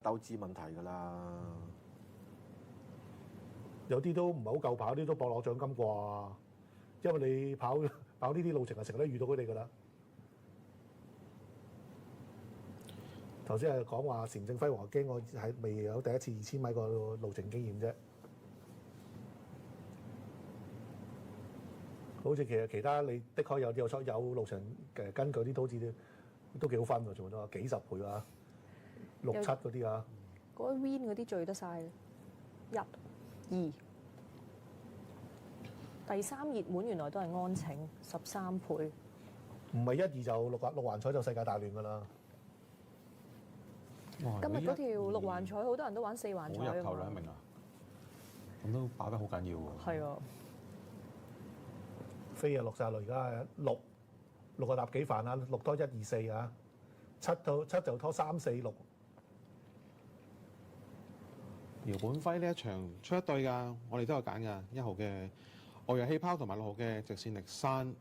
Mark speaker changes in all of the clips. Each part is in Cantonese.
Speaker 1: 鬥志問題㗎啦。
Speaker 2: 有啲都唔係好夠跑，啲都搏攞獎金啩。因為你跑呢啲路程係成日都遇到佢哋㗎啦。頭先係講話禪正輝煌驚我係未有第一次2000米個路程經驗啫。好似其他你的確有路程根據啲都好似都幾好分喎，做到幾十倍啊，6、7嗰啲啊。
Speaker 3: 嗰啲 win 嗰啲最得晒1、2。第3熱門原來都係安晴13倍。
Speaker 2: 唔係1、2就六環彩就世界大亂㗎啦。
Speaker 3: 今日嗰條6環彩好多人都玩4環彩
Speaker 4: 好入頭2名啊，咁都爆得好緊要喎。
Speaker 3: 係啊，
Speaker 2: 飛啊落晒落，而家6個搭幾飯啊，6拖1、2、4啊，7就拖3、4、6。
Speaker 4: 姚本輝呢一場出一對㗎，我哋都有揀㗎，1號嘅外遊氣泡同埋6號嘅直線力山。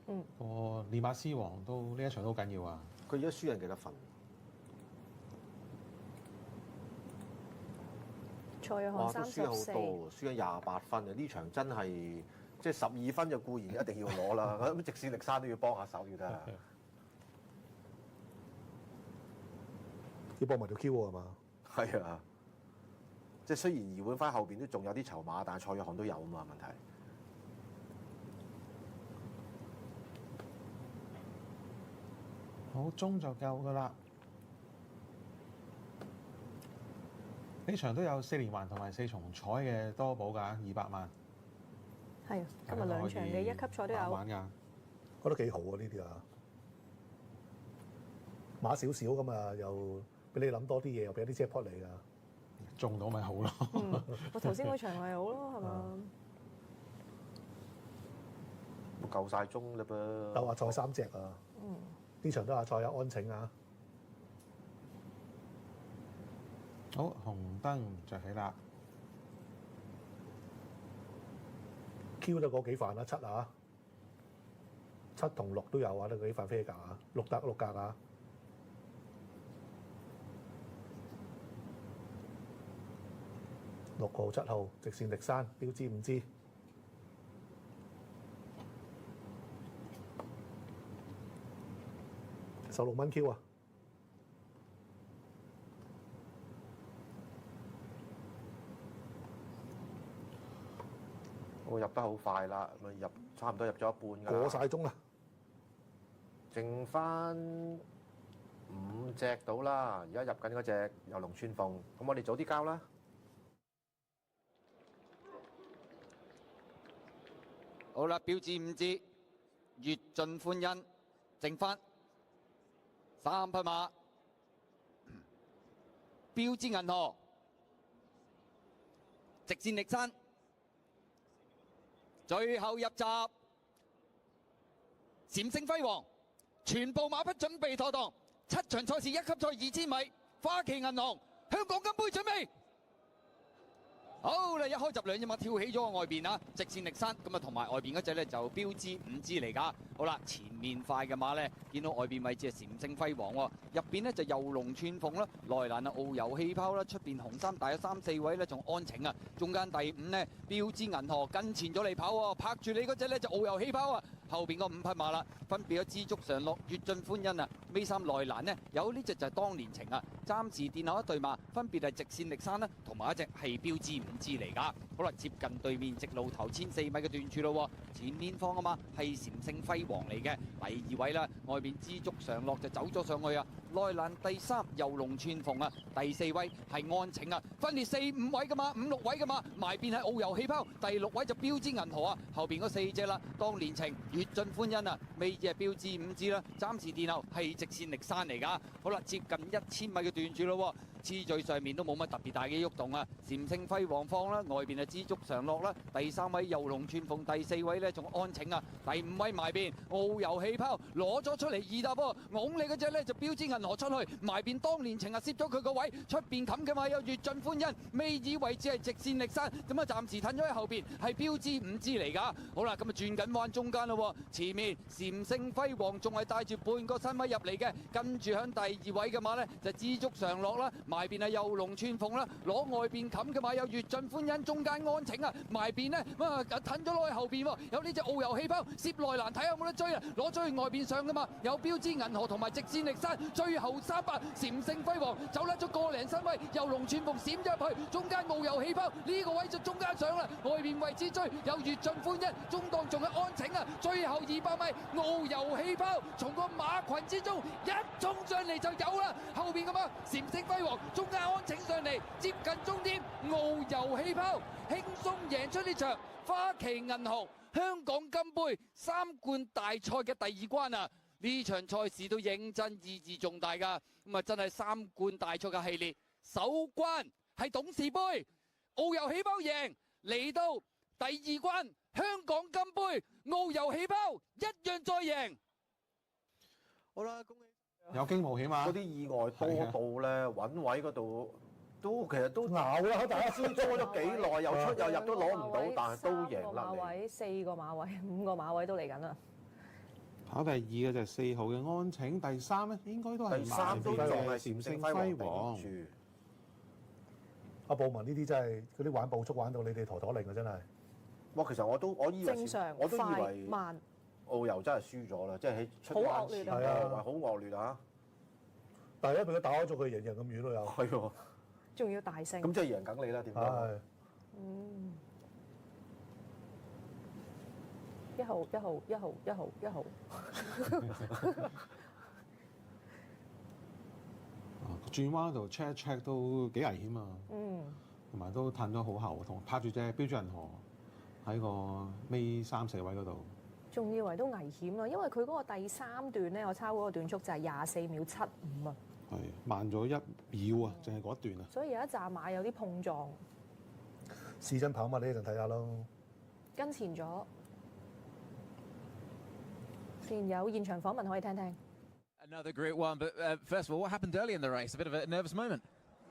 Speaker 4: 個練馬獅王都呢一場都好緊要啊！
Speaker 1: 佢而家輸人幾多分？
Speaker 3: 蔡約翰
Speaker 1: 哇，都輸咗好
Speaker 3: 34。
Speaker 1: 多喎，輸咗28分啊！呢場真係即係12分就固然一定要攞啦，咁直線力山都要幫下手要得。
Speaker 2: 要幫埋條 Q 喎係嘛？
Speaker 1: 係啊，即係雖然姚本輝後邊都仲有啲籌碼，但係蔡約翰都有啊嘛問題。
Speaker 4: 好鐘就夠㗎啦。呢場都有4連環同埋4重彩嘅多寶㗎，200萬。
Speaker 3: 係啊，今日2場嘅1級賽都有。
Speaker 4: 玩㗎，
Speaker 2: 覺得幾好啊呢啲啊，馬少少咁啊，又俾你諗多啲嘢，又俾啲 jackpot 你㗎。
Speaker 4: 中到咪好咯。
Speaker 3: 我頭先嗰場係好咯，係嘛？
Speaker 1: 夠晒鐘啦噃。
Speaker 2: 鬥下賽3隻啊！呢場都下賽有安晴啊！
Speaker 4: 好，紅燈着起啦。
Speaker 2: Q 得嗰幾範啦，7啊，7同6都有啊，都幾範飛價啊，6得6格啊。6號、7號直線力山標誌5支，16蚊 Q 啊！
Speaker 1: 我入得好快啦，咪入差唔多入咗一半㗎啦。
Speaker 2: 過晒鐘啦，
Speaker 1: 剩翻5隻到啦，而家入緊嗰隻遊龍串鳳，咁我哋早啲交啦。
Speaker 5: 好啦，標誌5支，悅盡歡欣，剩翻3匹馬，標誌銀河，直線力山，最後入閘，閃星輝煌，全部馬匹準備妥當，7場賽事1級賽2000米，花旗銀行，香港金杯準備。好啦，一開閘兩隻馬跳起咗外邊啊，直線力山咁啊，同埋外邊嗰隻咧就標誌5支嚟㗎。好啦，前面快嘅馬咧，見到外邊位置係閃星輝煌喎，入邊咧就遊龍串鳳啦，內欄啊遨遊氣泡啦，出邊紅衫大約3、4位咧仲安晴啊，中間第5呢，標誌銀河跟前咗嚟跑喎，拍住你嗰隻咧就遨遊氣泡啊，後邊嗰5匹馬啦，分別有知足常樂、悅盡歡欣啊，尾三內欄呢，有呢隻就係當年情啊，暫時殿後一對馬，分別係直線力山啦，同埋一隻係標誌5支嚟㗎。好啦，接近對面直路頭14米嘅段處咯，前面放啊嘛係閃星輝煌嚟嘅，第2位啦，外邊知足常樂就走咗上去啊，內欄第3遊龍串鳳啊，第4位係安晴啊，分列4、5位㗎嘛，5、6位㗎嘛，埋邊係遨遊氣泡，第6位就標誌銀河啊，後邊嗰4隻啦，當年情、悅盡歡欣啊，尾隻係標誌5支啦，暫時殿後係直線力山嚟㗎。好啦，接近1000米嘅段處咯，次序上面都冇乜特別大嘅喐動啊，閃星輝煌放啦，外邊係知足常樂啦，第3位遊龍串鳳，第4位呢仲安晴啊，第5位埋邊遨遊氣泡攞咗出嚟2搭波，拱你嗰隻呢就標誌銀河出去，埋邊當年情啊攝咗佢個位，出邊冚嘅嘛有悅盡歡欣，尾二位置係直線力山，咁啊暫時褪咗喺後邊係標誌5支嚟㗎。好啦，咁啊轉緊彎中間咯，前面閃星輝煌仲係帶住半個身位入嚟嘅，跟住響第2位嘅馬呢就知足常樂啦，埋邊係右龍串鳳啦，攞外邊冚嘅馬有越進歡欣，中間安晴啊，埋邊呢，褪咗落去後邊喎，有呢隻遨遊氣泡，涉內欄睇下有冇得追啊，攞咗去外邊上噶嘛，有標誌銀河同埋直線力山，最後300禪聖輝煌走甩咗個零身位，右龍串鳳閃咗入去，中間遨遊氣泡呢個位就中間上啦，外邊位置追有越進歡欣，中檔仲有安晴啊，最後200米遨遊氣泡從個馬群之中一衝上嚟就有啦，後邊嘅馬禪聖輝煌，中間安晴上嚟接近終點，遨遊氣泡輕鬆贏出呢場花旗銀行香港金杯3冠大賽嘅第2關啊！呢場賽事都認真意義重大㗎，咁啊真係3冠大賽嘅系列首關係董事杯，遨遊氣泡贏嚟到第2關香港金杯，遨遊氣泡一樣再贏。
Speaker 1: 好啦，恭喜！
Speaker 4: 有驚無險嘛？
Speaker 1: 嗰啲意外多到咧，揾位嗰度都其實都
Speaker 2: 咬啦，大家先
Speaker 1: 拖咗幾耐，又出又入都攞唔到，但係都贏
Speaker 3: 3個馬
Speaker 1: 啦。
Speaker 3: 位、4個馬位、5個馬位都嚟緊啦。
Speaker 4: 跑第2嘅就係4號嘅安晴，第3咧應該都係
Speaker 1: 第3都仲係禪聖輝煌
Speaker 4: 住。
Speaker 2: 阿布文呢啲真係嗰啲玩步速玩到你哋陀陀令啊！真係。
Speaker 1: 哇，其實我以為
Speaker 3: 正常
Speaker 1: 我都以
Speaker 3: 快
Speaker 1: 為
Speaker 3: 慢，
Speaker 1: 澳遊真係輸咗啦，即係喺出
Speaker 3: 好
Speaker 1: 關
Speaker 3: 惡劣
Speaker 1: 前
Speaker 2: 啊
Speaker 1: 個位好惡劣啊！
Speaker 2: 但係因為佢打開咗佢贏咁遠都有。
Speaker 1: 係喎，
Speaker 3: 仲要大勝。
Speaker 1: 咁即係贏緊你啦，點解？
Speaker 2: 係。
Speaker 3: 嗯。1號1號1號1號1號。
Speaker 4: 轉彎度 check 一 check 都幾危險啊！
Speaker 3: 嗯。
Speaker 4: 同埋都褪咗好後，同拍住隻標準銀河喺個尾3、4位嗰度。
Speaker 3: 仲以為都危險啊，因為佢嗰個第3段咧，我抄嗰個段速就係24秒75啊。
Speaker 4: 係慢咗1秒啊，淨係嗰一段啊。
Speaker 3: 所以有一紮馬有啲碰撞，
Speaker 2: 試真跑馬呢陣睇下咯。
Speaker 3: 跟前咗。先有現場訪問可以聽聽。
Speaker 6: Another great one, but first of all, what happened early in the race? A bit of a nervous moment.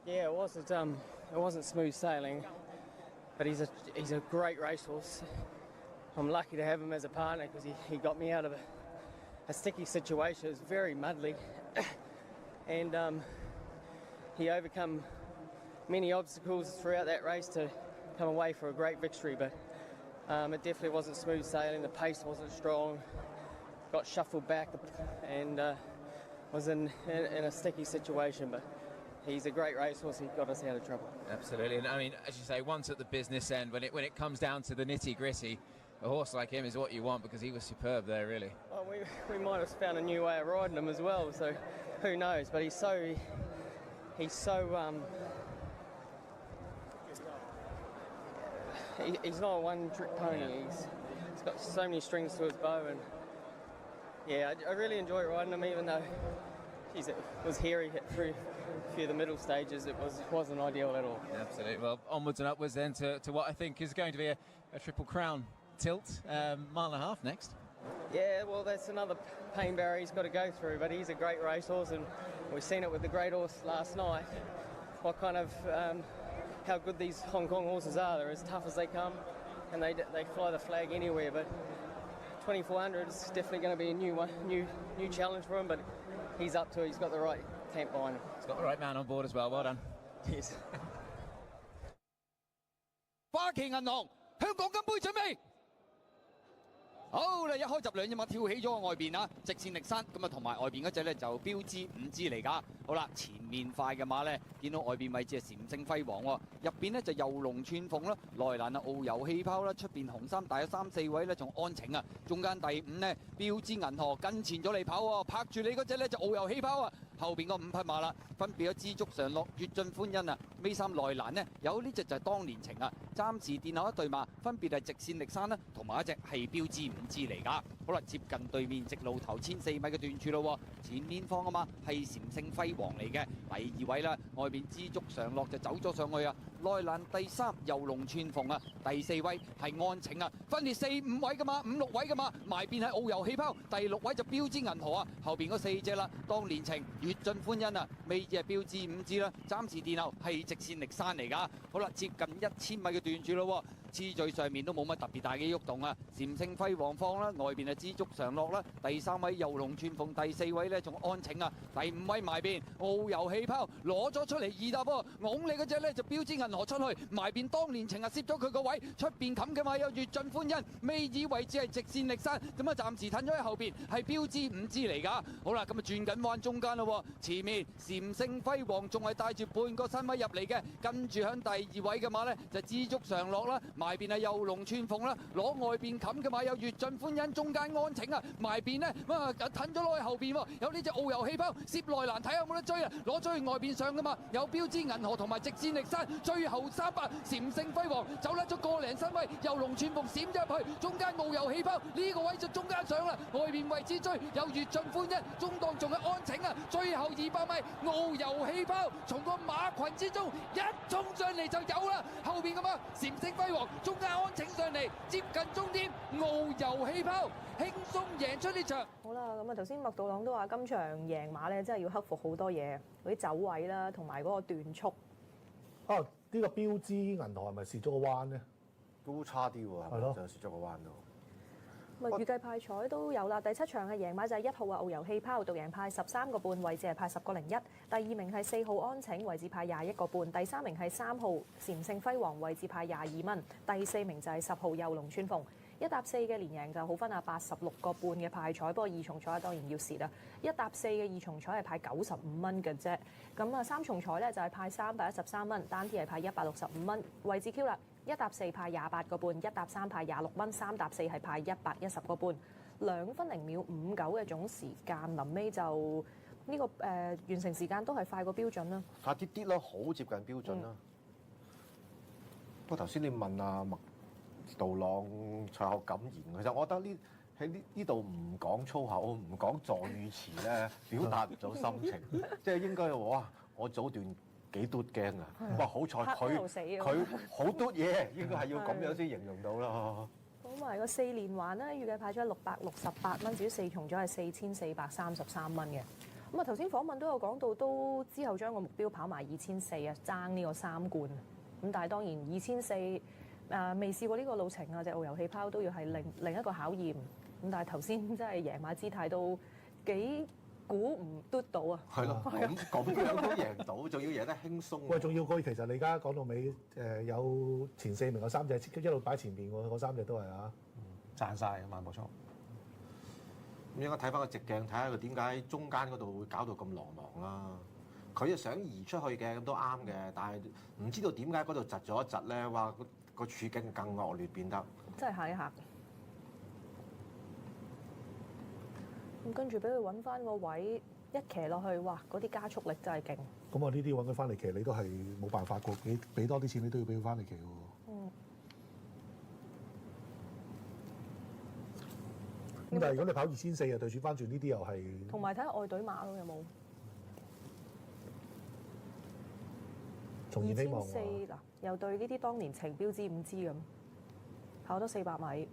Speaker 7: Yeah, it wasn't smooth sailing, but he's a great racehorse. I'm lucky to have him as a partner because he got me out of a sticky situation. It was very muddly, and he overcome many obstacles throughout that race to come away for a great victory. But it definitely wasn't smooth sailing. The pace wasn't strong. Got shuffled back and was in a sticky situation, but he's a great racehorse. He got us out of trouble.
Speaker 6: Absolutely, and I mean, as you say, once at the business end, when it comes down to the nitty gritty, a horse like him is what you want because he was superb there, really.
Speaker 7: Well, we might have found a new way of riding him as well. So who knows? But he's not a one-trick pony. He's got so many strings to his bow, and yeah, I really enjoy riding him, even though, geez, it was hairy through a few of the middle stages. It wasn't ideal at all.
Speaker 6: Absolutely. Well, onwards and upwards then to what I think is going to be a Triple Crown tilt, mile and a half next.
Speaker 7: Yeah, well, that's another pain barrier he's got to go through, but he's a great racehorse, and we've seen it with the great horse last night. What kind of how good these Hong Kong horses are. They're as tough as they come, and they fly the flag anywhere. But 2400 is definitely going to be a new challenge for him. But he's up to it. He's got the right camp behind him.
Speaker 6: He's got the right man on board as well. Well done.
Speaker 7: Yes.
Speaker 5: 花旗銀行香港金杯準備。好啦，一開閘兩隻馬跳起咗外邊啊，直線力山咁啊，同埋外邊嗰隻咧就標誌5支嚟㗎。好啦，前面快嘅馬咧，見到外邊位置係禪聖輝煌喎，入邊咧就右龍串鳳啦，內欄啊遨遊氣泡啦，出邊紅衫大約3、4位咧仲安晴啊，中間第5咧標誌銀河跟前咗嚟跑喎，拍住你嗰隻咧就遨遊氣泡啊，後邊嗰5匹馬啦，分別有知足常樂、越進歡欣啊，尾3內欄呢，有呢隻就係當年情啊，暫時殿後一對馬分別係直線力山啦，同埋一隻係標誌5支嚟㗎。好啦，接近對面直路頭14米嘅段處咯，前面放啊嘛係禪聖輝煌嚟嘅，第2位啦，外邊知足常樂就走咗上去啊，內欄第3右龍串鳳啊，第4位係安晴啊，分列4、5位㗎嘛，5、6位㗎嘛，埋邊係遨遊氣泡，第6位就標誌銀河啊，後邊嗰4隻啦，當年情、越進歡欣啊，尾隻係標誌5支啦，暫時殿後係直線力山嚟㗎。好啦，接近1000米嘅段處咯，次序上面都冇乜特別大嘅喐動啊。禪聖輝煌放啦，外邊啊知足常樂啦，第3位右龍串鳳，第4位呢仲安晴啊，第5位埋邊遨遊氣泡攞咗出嚟2搭喎，拱你嗰隻呢就標誌銀河出去，埋邊當年情啊攝咗佢個位，出邊冚嘅嘛有月盡歡欣，尾二位置係直線力山，咁啊暫時褪咗喺後邊係標誌5支嚟㗎。好啦，咁啊轉緊彎中間咯，前面禪聖輝煌仲係帶住半個身位入嚟嘅，跟住響第2位嘅馬呢，就知足常樂啦，埋邊係右龍串鳳啦，攞外邊冚嘅馬有月盡歡欣，中間安晴啊，埋邊呢，褪咗落去後邊喎，有呢隻遨遊氣泡攝內欄睇下有冇得追啊，攞咗去外邊上㗎嘛，有標誌銀河同埋直線力山，最後300禪聖輝煌走甩咗個零身位，右龍串鳳閃咗入去，中間遨遊氣泡呢個位就中間上啦，外邊位置追有月盡歡欣，中檔仲係安晴啊，最後200米遨遊氣泡從個馬群之中一衝上嚟就有啦，後邊咁啊禪聖輝煌，中間安晴上嚟接近終點，遨遊氣泡輕鬆贏出呢場。
Speaker 3: 好啦，咁啊頭先麥道朗都話今場贏馬咧，真係要克服好多嘢，嗰啲走位啦，同埋嗰個段速。
Speaker 2: 啊，呢個標誌銀河係咪蝕咗個彎咧？
Speaker 1: 都差啲喎，係咪？
Speaker 2: 係咯
Speaker 1: 就蝕咗個彎度。
Speaker 3: 咁啊預計派彩都有啦，第7場嘅贏馬就係1號啊遨遊氣泡，獨贏派13個半，位置係派10個01。第2名係4號安晴，位置派21個半。第3名係3號禪聖輝煌，位置派22蚊。第4名就係10號右龍串鳳。1搭4嘅連贏就好分啊，86個半嘅派彩，不過2重彩當然要蝕啦。1搭4嘅2重彩係派95蚊嘅啫。咁啊3重彩咧就係派313蚊，單 T 係派165蚊。位置 Q 啦，1搭4派28個半，1搭3派26蚊，3搭4係派110個半。2分0秒59嘅總時間，臨尾就呢、個完成時間都係快過標準啦。
Speaker 1: 快啲啲咯，好接近標準啦。不過頭先你問阿麥道朗賽後感言，其實我覺得呢度唔講粗口，唔講助語詞咧，表達唔到心情，即係應該哇！我早段幾嘟驚啊！哇，好彩佢好嘟嘢，應該係要咁樣先形容到啦。
Speaker 3: 咁埋個4連環咧，預計派咗668蚊，至於4重咗係4433蚊嘅。咁啊頭先訪問都有講到，都之後將個目標跑埋2400啊，爭呢個3冠。咁但係當然2400未試過呢個路程啊，隻遨遊氣泡都要係另一個考驗。咁但係頭先真係贏馬姿態都幾估唔嘟到啊！
Speaker 1: 係咯，咁樣都贏到，仲要贏得輕鬆。
Speaker 2: 喂，仲要佢其實你而家講到尾有前4名嗰3隻一路擺前邊喎，嗰3隻都係啊，
Speaker 4: 賺晒啊嘛，冇錯。
Speaker 1: 咁應該睇翻個直鏡，睇下佢點解中間嗰度會搞到咁狼狼啦。佢就想移出去嘅，咁都啱嘅，但係唔知道點解嗰度窒咗一窒咧，話個處境更惡劣變得。
Speaker 3: 真係嚇一嚇。咁跟住俾佢揾翻個位，一騎落去，哇！嗰啲加速力真係勁。
Speaker 2: 咁啊呢啲揾佢翻嚟騎，你都係冇辦法㗎，俾多啲錢你都要俾佢翻嚟騎喎。
Speaker 3: 嗯。
Speaker 2: 咁但係如果你跑2400啊，對轉翻轉呢啲又係。
Speaker 3: 同埋睇下外隊馬咯，有冇
Speaker 2: 重燃希望
Speaker 3: 2400嗱，又對呢啲當年情標誌5支咁，跑多400米。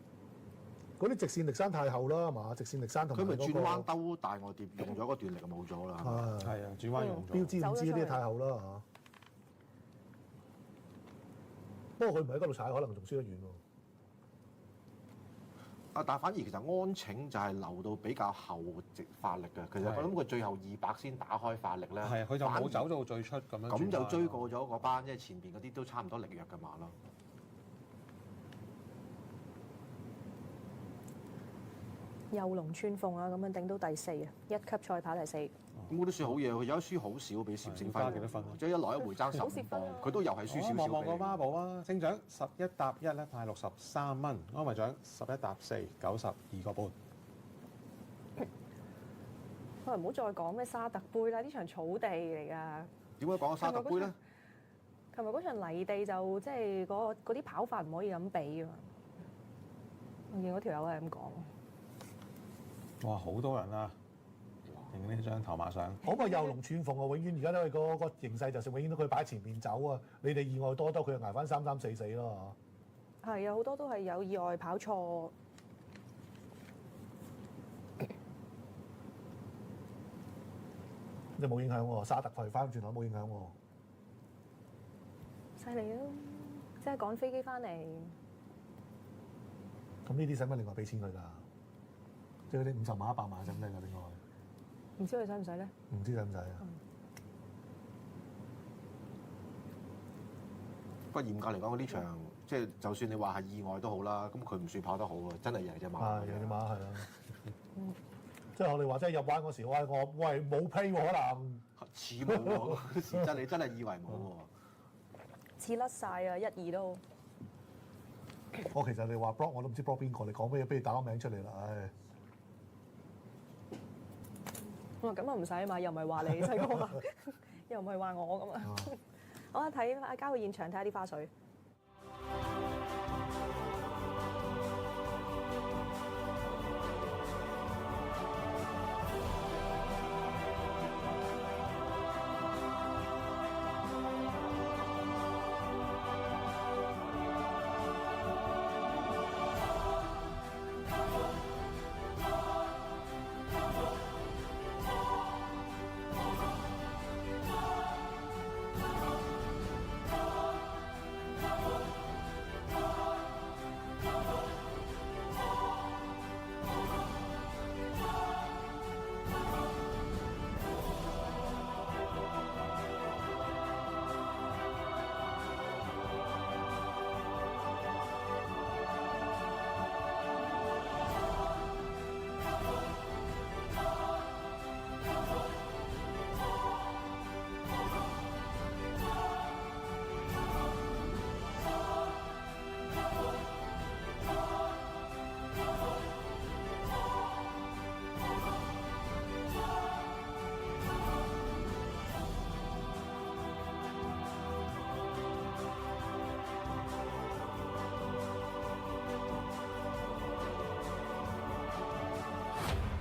Speaker 2: 嗰啲直線力山太後啦，係嘛？直線力山同埋
Speaker 1: 佢咪轉
Speaker 2: 嗰個
Speaker 1: 彎兜大外碟，用咗嗰段力就冇咗啦。
Speaker 4: 係啊，轉彎用咗。
Speaker 2: 標誌5支呢啲太後啦嚇。不過佢唔喺嗰度踩，可能仲輸得遠喎。
Speaker 1: 但係反而其實安晴就係留到比較後直發力嘅。其實我諗佢最後200先打開發力咧。
Speaker 4: 係啊，佢就冇走到最出咁樣。
Speaker 1: 咁就追過咗嗰班，即係前邊嗰啲都差唔多力弱嘅馬咯。
Speaker 3: 右龍串鳳啊，咁樣頂到第4啊，1級賽跑第4。
Speaker 1: 咁嗰啲算好嘢，佢有一輸好少俾禪聖輝
Speaker 4: 加幾多分啊？
Speaker 1: 即係一來一回爭15磅，佢都又係輸少少。
Speaker 4: 望望個孖寶啊！星獎11搭1咧派63蚊，安慰獎11搭4 92個半。
Speaker 3: 唔好再講咩沙特杯啦，呢場草地嚟㗎。
Speaker 1: 點解講沙特杯咧？
Speaker 3: 琴日嗰場泥地就即係嗰啲跑法唔可以咁比啊嘛。我見嗰條友係咁講。
Speaker 4: 哇！好多人啊，影呢張頭馬相。
Speaker 2: 嗰個右龍串鳳啊，永遠而家都係嗰個形勢，就係永遠都佢擺前面走啊！你哋意外多得，佢就捱翻3344咯嚇。
Speaker 3: 係啊，好多都係有意外跑錯。
Speaker 2: 你冇影響喎，沙特佢翻轉頭冇影響喎。
Speaker 3: 犀利啊！即係趕飛機翻嚟。
Speaker 2: 咁呢啲使唔使另外俾錢佢㗎？即係嗰啲50萬、100萬使唔使㗎？另外
Speaker 3: 唔知佢使唔使咧？
Speaker 2: 唔知使唔使啊？
Speaker 1: 不過嚴格嚟講，呢場即係就算你話係意外都好啦，咁佢唔算跑得好喎，真係贏隻馬。
Speaker 2: 係有隻馬係啊。即係我哋話，即係入彎嗰時，喂冇 play 喎，可能
Speaker 1: 似冇喎，時真你真係以為冇喎。
Speaker 3: 似甩晒啊！1、2都。
Speaker 2: 我其實你話 block 我都唔知 block 邊個，你講咩嘢，不如打個名出嚟啦，唉。
Speaker 3: 咁啊唔使啊嘛，又唔係話你細個，又唔係話我咁啊。好啊，睇交去現場睇下啲花絮。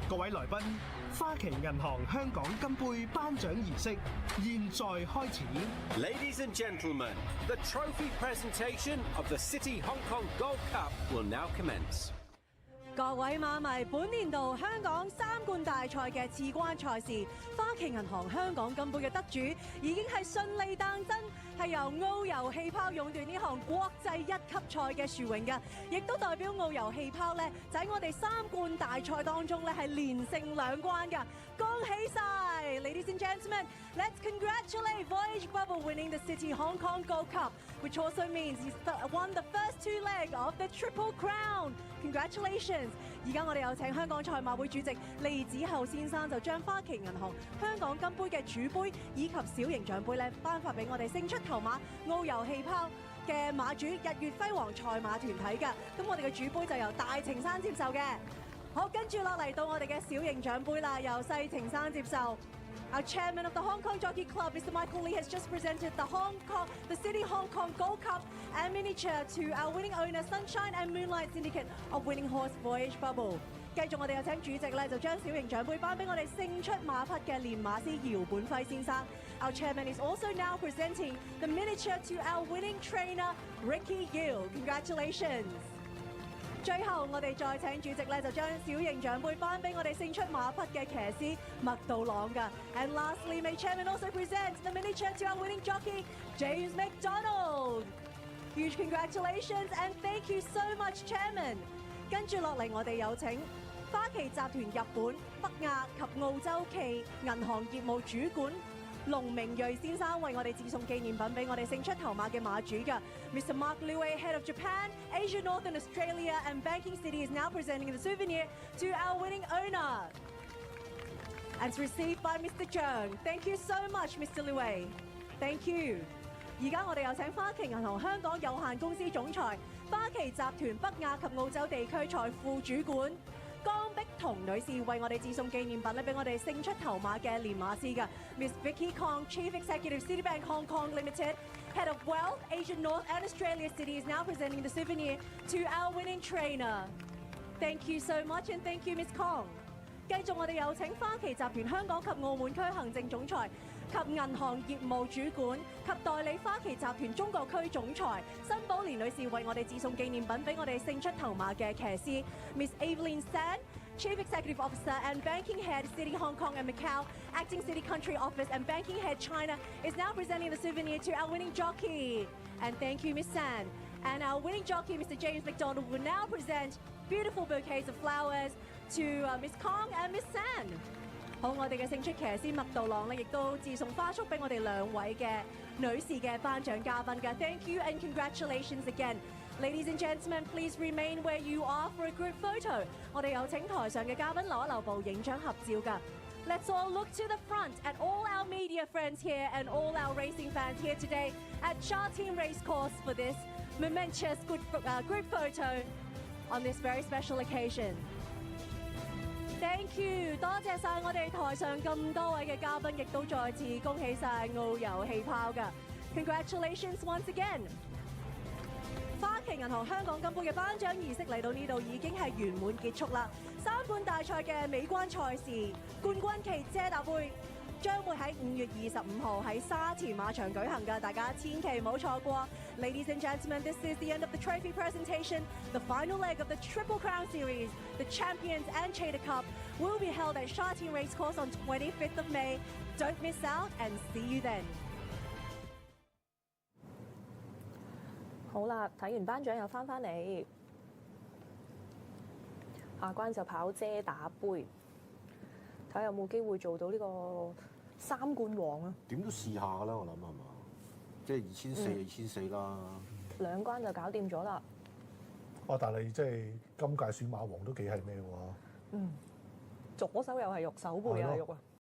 Speaker 8: 各位來賓，花旗銀行香港金杯頒獎儀式現在開始。
Speaker 9: Ladies and gentlemen, the trophy presentation of the City Hong Kong Gold Cup will now commence.
Speaker 10: 各位馬迷，本年度香港3冠大賽嘅次關賽事，花旗銀行香港金杯嘅得主已經係順利誕生，係由澳遊氣泡勇奪呢項國際1級賽嘅殊榮嘅，亦都代表澳遊氣泡咧就喺我哋3冠大賽當中咧係連勝2關嘅，恭喜晒 ！Ladies and gentlemen, let's congratulate Voyage Bubble winning the City Hong Kong Gold Cup, which also means he's won the first 2 legs of the Triple Crown. Congratulations！ 而家我哋有請香港賽馬會主席利子厚先生就將花旗銀行香港金杯嘅主杯以及小型獎杯咧頒發俾我哋勝出頭馬澳遊氣泡嘅馬主日月輝煌賽馬團體㗎。咁我哋嘅主杯就由大程生接受嘅。好，跟住落嚟到我哋嘅小型獎杯啦，由細程生接受。Our chairman of the Hong Kong Jockey Club, Mr. Michael Lee, has just presented the City Hong Kong Gold Cup and miniature to our winning owner, Sunshine and Moonlight Syndicate of winning horse Voyage Bubble. 繼續我哋有請主席咧，就將小型獎杯頒俾我哋勝出馬匹嘅練馬師姚本輝先生。Our chairman is also now presenting the miniature to our winning trainer, Ricky Gill. Congratulations! 最後我哋再請主席咧，就將小型獎杯頒俾我哋勝出馬匹嘅騎師麥道朗㗎。And lastly, may chairman also present the miniature to our winning jockey, James McDonald. Huge congratulations and thank you so much, chairman. 跟住落嚟，我哋有請花旗集團日本、北亞及澳洲暨銀行業務主管龍明瑞先生為我哋致送紀念品俾我哋勝出頭馬嘅馬主㗎。Mr. Mark Liu, Head of Japan, Asia, Northern Australia and Banking City is now presenting the souvenir to our winning owner. And it's received by Mr. Zhang. Thank you so much, Mr. Liu. Thank you. 而家我哋有請花旗銀行香港有限公司總裁、花旗集團北亞及澳洲地區財副主管江碧彤女士為我哋致送紀念品咧，俾我哋勝出頭馬嘅練馬師㗎。Miss Vicky Kong, Chief Executive Citibank Hong Kong Limited, Head of Wealth, Asia North and Australia City is now presenting the souvenir to our winning trainer. Thank you so much and thank you, Miss Kong. 繼續我哋有請花旗集團香港及澳門區行政總裁及銀行業務主管及代理花旗集團中國區總裁辛寶蓮女士為我哋致送紀念品俾我哋勝出頭馬嘅騎師 Miss Evelyn San, Chief Executive Officer and Banking Head City Hong Kong and Macau, Acting City Country Office and Banking Head China is now presenting the souvenir to our winning jockey. And thank you, Miss San. And our winning jockey, Mr. James McDonald, will now present beautiful bouquets of flowers to Miss Kong and Miss San。好，我哋嘅勝出騎師麥道朗咧，亦都自送花束俾我哋兩位嘅女士嘅頒獎嘉賓嘅。Thank you and congratulations again. Ladies and gentlemen, please remain where you are for a group photo. 我哋有請台上嘅嘉賓留一留步影張合照㗎。Let's all look to the front at all our media friends here and all our racing fans here today at Sha Tin Racecourse for this momentous group photo on this very special occasion. Thank you， 多謝晒我哋台上咁多位嘅嘉賓，亦都再次恭喜晒澳遊氣泡㗎。Congratulations once again！ 花旗銀行香港金杯嘅頒獎儀式嚟到呢度已經係圓滿結束啦。三冠大賽嘅尾關賽事冠軍旗遮打杯將會喺5月25號喺沙田馬場舉行㗎，大家千祈唔好錯過。Ladies and gentlemen, this is the end of the trophy presentation. The final leg of the Triple Crown Series, the Champions and Cheetah Cup, will be held at Sha Tin Racecourse on 25th of May. Don't miss out and see you then.
Speaker 3: 好啦，睇完頒獎又翻嚟，下關就跑遮打杯，睇下有冇機會做到呢個三冠王啊！
Speaker 1: 點都試下㗎啦，我諗係嘛？即係2400啦。
Speaker 3: 兩關就搞掂咗啦。
Speaker 2: 但係即係今屆選馬王都幾係咩喎？
Speaker 3: 左手又係肉，手背又係肉啊！